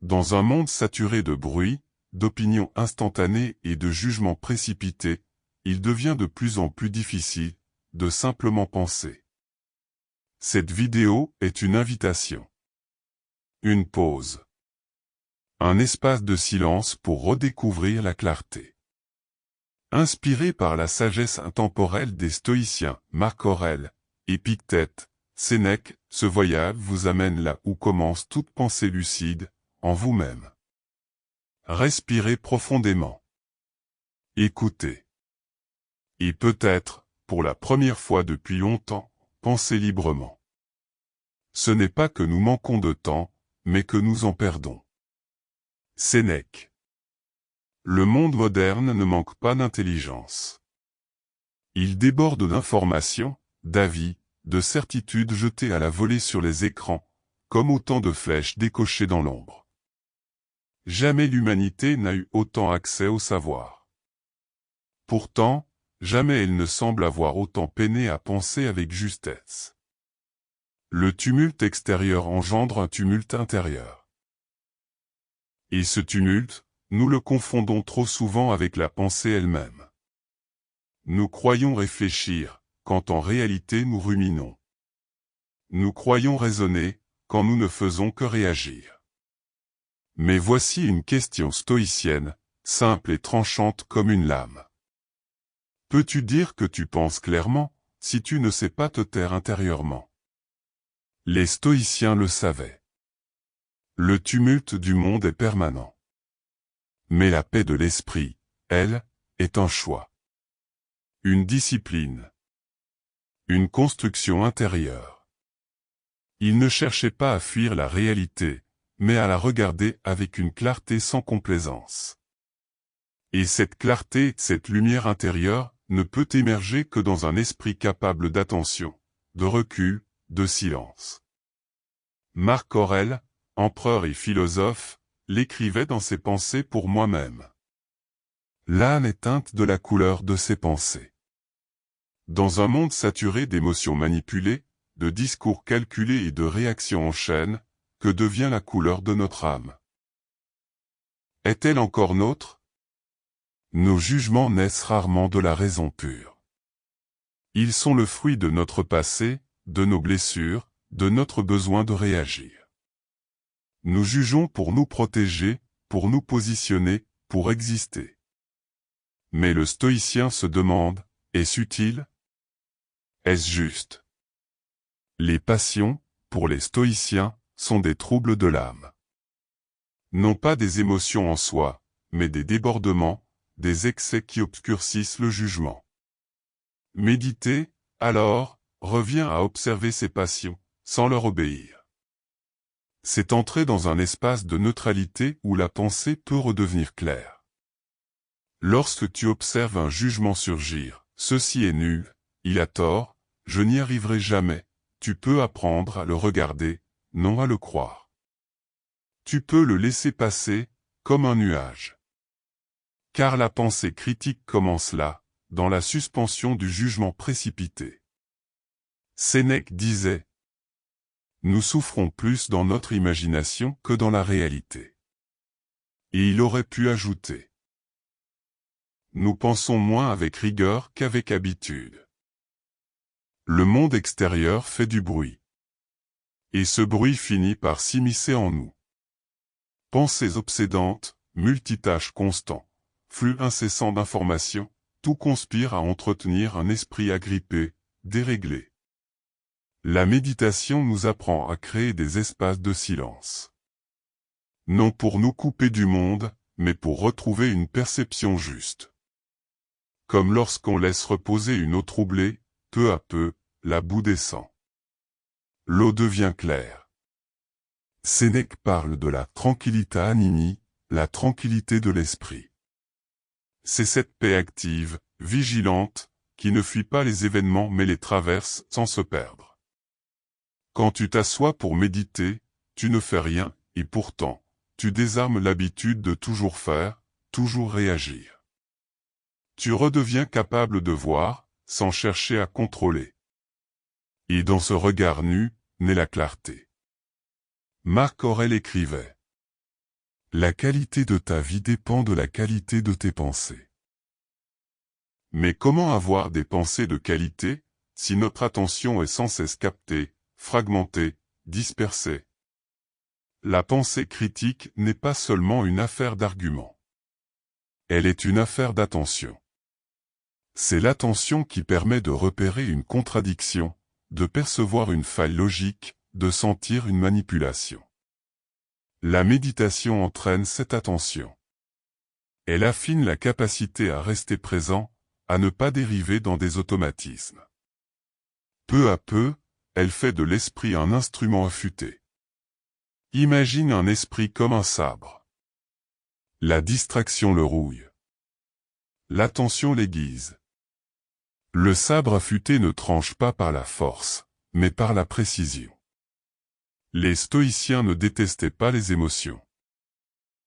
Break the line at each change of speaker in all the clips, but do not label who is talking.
Dans un monde saturé de bruit, d'opinions instantanées et de jugements précipités, il devient de plus en plus difficile de simplement penser. Cette vidéo est une invitation. Une pause. Un espace de silence pour redécouvrir la clarté. Inspiré par la sagesse intemporelle des stoïciens, Marc Aurèle, Épictète, Sénèque, ce voyage vous amène là où commence toute pensée lucide, en vous-même. Respirez profondément. Écoutez. Et peut-être, pour la première fois depuis longtemps, pensez librement. Ce n'est pas que nous manquons de temps, mais que nous en perdons. Sénèque. Le monde moderne ne manque pas d'intelligence. Il déborde d'informations, d'avis, de certitudes jetées à la volée sur les écrans, comme autant de flèches décochées dans l'ombre. Jamais l'humanité n'a eu autant accès au savoir. Pourtant, jamais elle ne semble avoir autant peiné à penser avec justesse. Le tumulte extérieur engendre un tumulte intérieur. Et ce tumulte, nous le confondons trop souvent avec la pensée elle-même. Nous croyons réfléchir, quand en réalité nous ruminons. Nous croyons raisonner, quand nous ne faisons que réagir. Mais voici une question stoïcienne, simple et tranchante comme une lame. Peux-tu dire que tu penses clairement, si tu ne sais pas te taire intérieurement? Les stoïciens le savaient. Le tumulte du monde est permanent. Mais la paix de l'esprit, elle, est un choix. Une discipline. Une construction intérieure. Ils ne cherchaient pas à fuir la réalité, mais à la regarder avec une clarté sans complaisance. Et cette clarté, cette lumière intérieure, ne peut émerger que dans un esprit capable d'attention, de recul, de silence. Marc Aurèle, empereur et philosophe, l'écrivait dans ses pensées pour moi-même. L'âme est teinte de la couleur de ses pensées. Dans un monde saturé d'émotions manipulées, de discours calculés et de réactions en chaîne, que devient la couleur de notre âme? Est-elle encore nôtre? Nos jugements naissent rarement de la raison pure. Ils sont le fruit de notre passé, de nos blessures, de notre besoin de réagir. Nous jugeons pour nous protéger, pour nous positionner, pour exister. Mais le stoïcien se demande, est-ce utile? Est-ce juste? Les passions, pour les stoïciens, sont des troubles de l'âme. Non pas des émotions en soi, mais des débordements, des excès qui obscurcissent le jugement. Méditer, alors, revient à observer ces passions, sans leur obéir. C'est entrer dans un espace de neutralité où la pensée peut redevenir claire. Lorsque tu observes un jugement surgir, ceci est nul, il a tort, je n'y arriverai jamais, tu peux apprendre à le regarder, non à le croire. Tu peux le laisser passer, comme un nuage. Car la pensée critique commence là, dans la suspension du jugement précipité. Sénèque disait: nous souffrons plus dans notre imagination que dans la réalité. Et il aurait pu ajouter: nous pensons moins avec rigueur qu'avec habitude. Le monde extérieur fait du bruit. Et ce bruit finit par s'immiscer en nous. Pensées obsédantes, multitâches constants, flux incessant d'informations, tout conspire à entretenir un esprit agrippé, déréglé. La méditation nous apprend à créer des espaces de silence. Non pour nous couper du monde, mais pour retrouver une perception juste. Comme lorsqu'on laisse reposer une eau troublée, peu à peu, la boue descend. L'eau devient claire. Sénèque parle de la tranquillità animi, la tranquillité de l'esprit. C'est cette paix active, vigilante, qui ne fuit pas les événements mais les traverse sans se perdre. Quand tu t'assois pour méditer, tu ne fais rien, et pourtant, tu désarmes l'habitude de toujours faire, toujours réagir. Tu redeviens capable de voir, sans chercher à contrôler. Et dans ce regard nu, naît la clarté. Marc Aurèle écrivait: La qualité de ta vie dépend de la qualité de tes pensées. Mais comment avoir des pensées de qualité, si notre attention est sans cesse captée, fragmentée, dispersée? La pensée critique n'est pas seulement une affaire d'arguments. Elle est une affaire d'attention. C'est l'attention qui permet de repérer une contradiction, de percevoir une faille logique, de sentir une manipulation. La méditation entraîne cette attention. Elle affine la capacité à rester présent, à ne pas dériver dans des automatismes. Peu à peu, elle fait de l'esprit un instrument affûté. Imagine un esprit comme un sabre. La distraction le rouille. L'attention l'aiguise. Le sabre affûté ne tranche pas par la force, mais par la précision. Les stoïciens ne détestaient pas les émotions.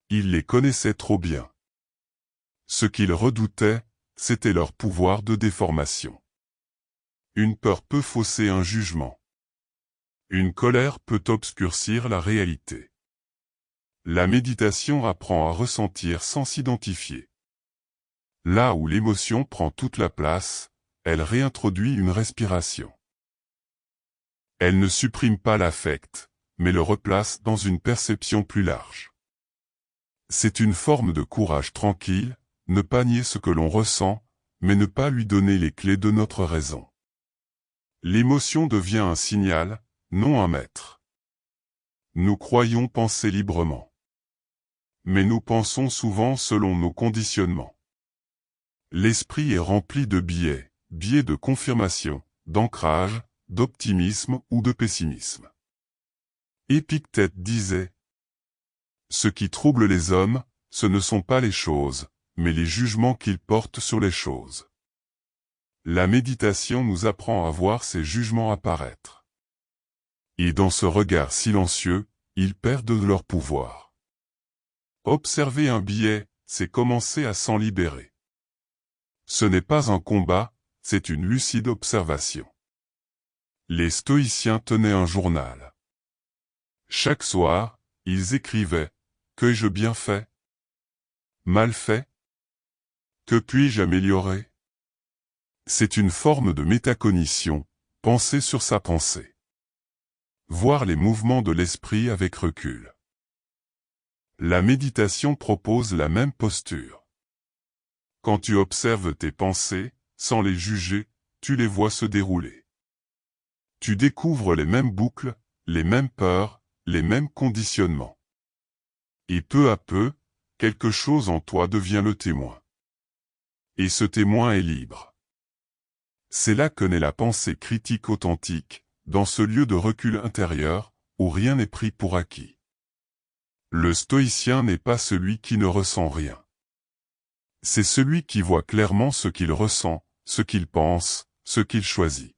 Ils les connaissaient trop bien. Ce qu'ils redoutaient, c'était leur pouvoir de déformation. Une peur peut fausser un jugement. Une colère peut obscurcir la réalité. La méditation apprend à ressentir sans s'identifier. Là où l'émotion prend toute la place, elle réintroduit une respiration. Elle ne supprime pas l'affect, mais le replace dans une perception plus large. C'est une forme de courage tranquille, ne pas nier ce que l'on ressent, mais ne pas lui donner les clés de notre raison. L'émotion devient un signal, non un maître. Nous croyons penser librement. Mais nous pensons souvent selon nos conditionnements. L'esprit est rempli de biais de confirmation, d'ancrage, d'optimisme ou de pessimisme. Épictète disait : ce qui trouble les hommes, ce ne sont pas les choses, mais les jugements qu'ils portent sur les choses. La méditation nous apprend à voir ces jugements apparaître. Et dans ce regard silencieux, ils perdent de leur pouvoir. Observer un biais, c'est commencer à s'en libérer. Ce n'est pas un combat, c'est une lucide observation. Les stoïciens tenaient un journal. Chaque soir, ils écrivaient : qu'ai-je bien fait ? Mal fait ? Que puis-je améliorer ? C'est une forme de métacognition, penser sur sa pensée. Voir les mouvements de l'esprit avec recul. La méditation propose la même posture. Quand tu observes tes pensées, sans les juger, tu les vois se dérouler. Tu découvres les mêmes boucles, les mêmes peurs, les mêmes conditionnements. Et peu à peu, quelque chose en toi devient le témoin. Et ce témoin est libre. C'est là que naît la pensée critique authentique, dans ce lieu de recul intérieur, où rien n'est pris pour acquis. Le stoïcien n'est pas celui qui ne ressent rien. C'est celui qui voit clairement ce qu'il ressent, ce qu'il pense, ce qu'il choisit.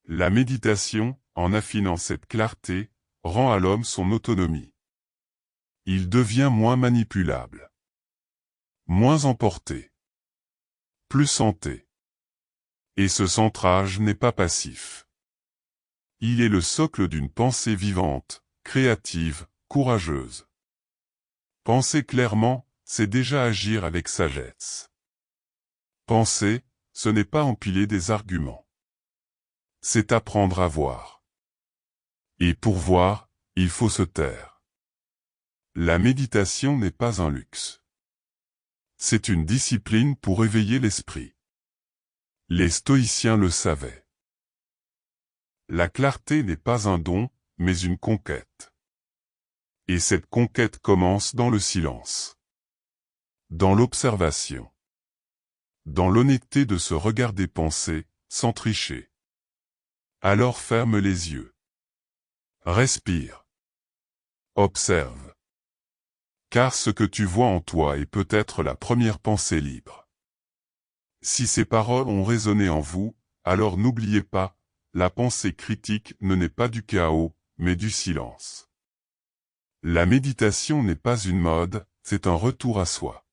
La méditation, en affinant cette clarté, rend à l'homme son autonomie. Il devient moins manipulable. Moins emporté. Plus centré. Et ce centrage n'est pas passif. Il est le socle d'une pensée vivante, créative, courageuse. Penser clairement, c'est déjà agir avec sagesse. Penser, ce n'est pas empiler des arguments. C'est apprendre à voir. Et pour voir, il faut se taire. La méditation n'est pas un luxe. C'est une discipline pour éveiller l'esprit. Les stoïciens le savaient. La clarté n'est pas un don, mais une conquête. Et cette conquête commence dans le silence. Dans l'observation. Dans l'honnêteté de se regarder penser, sans tricher. Alors ferme les yeux. Respire. Observe. Car ce que tu vois en toi est peut-être la première pensée libre. Si ces paroles ont résonné en vous, alors n'oubliez pas, la pensée critique ne naît pas du chaos, mais du silence. La méditation n'est pas une mode, c'est un retour à soi.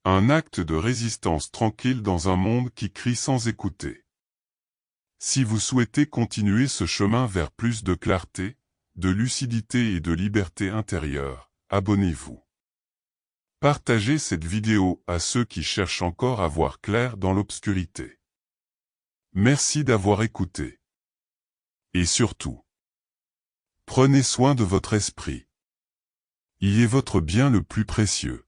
Un acte de résistance tranquille dans un monde qui crie sans écouter. Si vous souhaitez continuer ce chemin vers plus de clarté, de lucidité et de liberté intérieure, abonnez-vous. Partagez cette vidéo à ceux qui cherchent encore à voir clair dans l'obscurité. Merci d'avoir écouté. Et surtout, prenez soin de votre esprit. Il est votre bien le plus précieux.